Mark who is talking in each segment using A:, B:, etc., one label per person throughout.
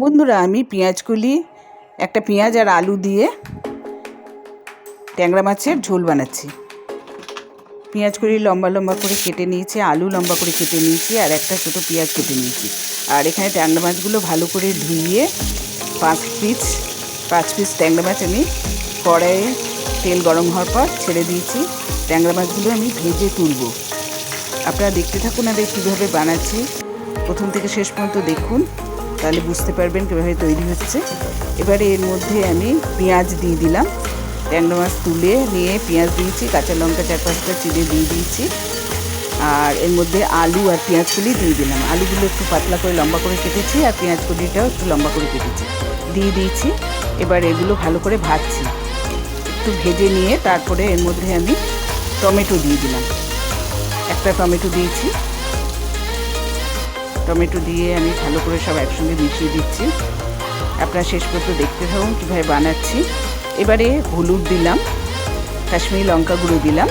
A: বন্ধুরা, আমি পেঁয়াজকলি একটা পেঁয়াজ আর আলু দিয়ে ট্যাংরা মাছের ঝোল বানাচ্ছি। পেঁয়াজকলি লম্বা লম্বা করে কেটে নিয়েছি, আলু লম্বা করে কেটে নিয়েছি, আর একটা ছোটো পেঁয়াজ কেটে নিয়েছি। আর এখানে ট্যাংরা মাছগুলো ভালো করে ধুইয়ে পাঁচ পিস ট্যাংরা মাছ আমি কড়াইয়ে তেল গরম হওয়ার পর ছেড়ে দিয়েছি। ট্যাংরা মাছগুলো আমি ভেজে তুলব। আপনারা দেখতে থাকুন আর কীভাবে বানাচ্ছি, প্রথম থেকে শেষ পর্যন্ত দেখুন, তাহলে বুঝতে পারবেন কীভাবে তৈরি হচ্ছে। এবারে এর মধ্যে আমি পেঁয়াজ দিয়ে দিলাম। ট্যাংরা মাছ তুলে নিয়ে পেঁয়াজ দিয়েছি, কাঁচা লঙ্কা 4-5টা চিড়ে দিয়ে দিয়েছি। আর এর মধ্যে আলু আর পেঁয়াজকলি দিয়ে দিলাম। আলুগুলো একটু পাতলা করে লম্বা করে কেটেছি, আর পেঁয়াজকলিটাও একটু লম্বা করে কেটেছি, দিয়ে দিয়েছি। এবার এগুলো ভালো করে ভাজছি, একটু ভেজে নিয়ে তারপরে এর মধ্যে আমি টমেটো দিয়ে দিলাম। একটা টমেটো দিয়েছি। টমেটো দিয়ে আমি ভালো করে সব একসঙ্গে মিশিয়ে দিচ্ছি। আপনারা শেষ পর্যন্ত দেখতে থাকুন কীভাবে বানাচ্ছি। এবারে হলুদ দিলাম, কাশ্মীরি লঙ্কা গুঁড়ো দিলাম,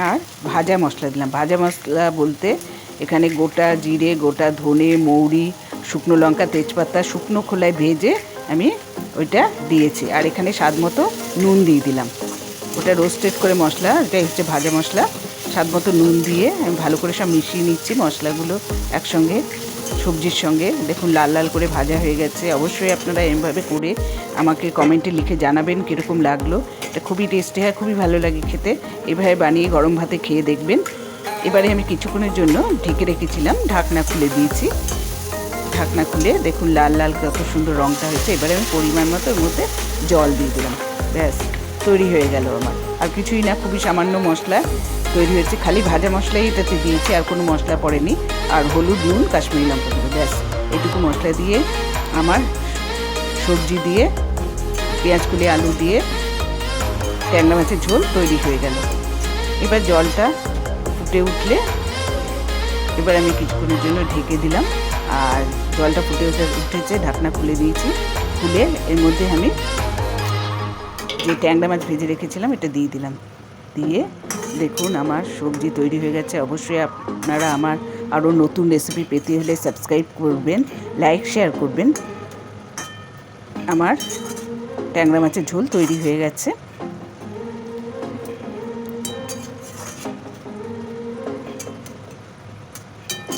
A: আর ভাজা মশলা দিলাম। ভাজা মশলা বলতে এখানে গোটা জিরে, গোটা ধনে, মৌরি, শুকনো লঙ্কা, তেজপাতা শুকনো খোলায় ভেজে আমি ওইটা দিয়েছি। আর এখানে স্বাদ মতো নুন দিয়ে দিলাম। ওটা রোস্টেড করে মশলা, এটাই হচ্ছে ভাজা মশলা। স্বাদ মতো নুন দিয়ে আমি ভালো করে সব মিশিয়ে নিচ্ছি মশলাগুলো একসঙ্গে সবজির সঙ্গে। দেখুন লাল লাল করে ভাজা হয়ে গেছে। অবশ্যই আপনারা এভাবে করে আমাকে কমেন্টে লিখে জানাবেন কীরকম লাগলো। এটা খুবই টেস্টি হয়, খুবই ভালো লাগে খেতে। এভাবে বানিয়ে গরম ভাতে খেয়ে দেখবেন। এবারে আমি কিছুক্ষণের জন্য ঢেকে রেখেছিলাম, ঢাকনা খুলে দিয়েছি। ঢাকনা খুলে দেখুন লাল লাল কত সুন্দর রঙটা হয়েছে। এবারে আমি পরিমাণ মতো ওর মধ্যে জল দিয়ে দিলাম। ব্যাস তৈরি হয়ে গেল আমার। আর কিছুই না, খুবই সামান্য মশলা তৈরি হয়েছে। খালি ভাজা মশলাই এটাতে দিয়েছি, আর কোনো মশলা পড়েনি। আর হলুদ, নুন, কাশ্মীরি লঙ্কা গুঁড়ো, ব্যাস এইটুকু মশলা দিয়ে আমার সবজি দিয়ে পেঁয়াজকলি আলু দিয়ে ট্যাংরা মাছের ঝোল তৈরি হয়ে গেল। এবার জলটা ফুটে উঠলে এবার আমি কিছুক্ষণের জন্য ঢেকে দিলাম। আর জলটা ফুটে উঠেছে, ঢাকনা খুলে দিয়েছি। খুলে এর মধ্যে আমি যে ট্যাংরা মাছ ভেজে রেখেছিলাম এটা দিয়ে দিলাম। দিয়ে দেখুন আমার সবজি তৈরি হয়ে গেছে। অবশ্যই আপনারা আমার আরও নতুন রেসিপি পেতে হলে সাবস্ক্রাইব করবেন, লাইক শেয়ার করবেন। আমার ট্যাংরা মাছের ঝোল তৈরি হয়ে গেছে।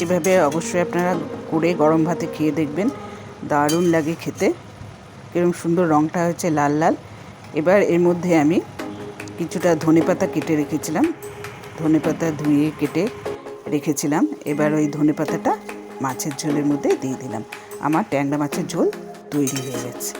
A: এভাবে অবশ্যই আপনারা করে গরম ভাতে খেয়ে দেখবেন, দারুণ লাগে খেতে। কিরকম সুন্দর রঙটা হয়েছে, লাল লাল। এবার এর মধ্যে আমি কিছুটা ধনেপাতা কেটে রেখেছিলাম, ধনেপাতা ধুয়ে কেটে রেখেছিলাম। এবার ওই ধনেপাতাটা মাছের ঝোলের মধ্যে দিয়ে দিলাম। আমার ট্যাংরা মাছের ঝোল তৈরি হয়ে গেছে।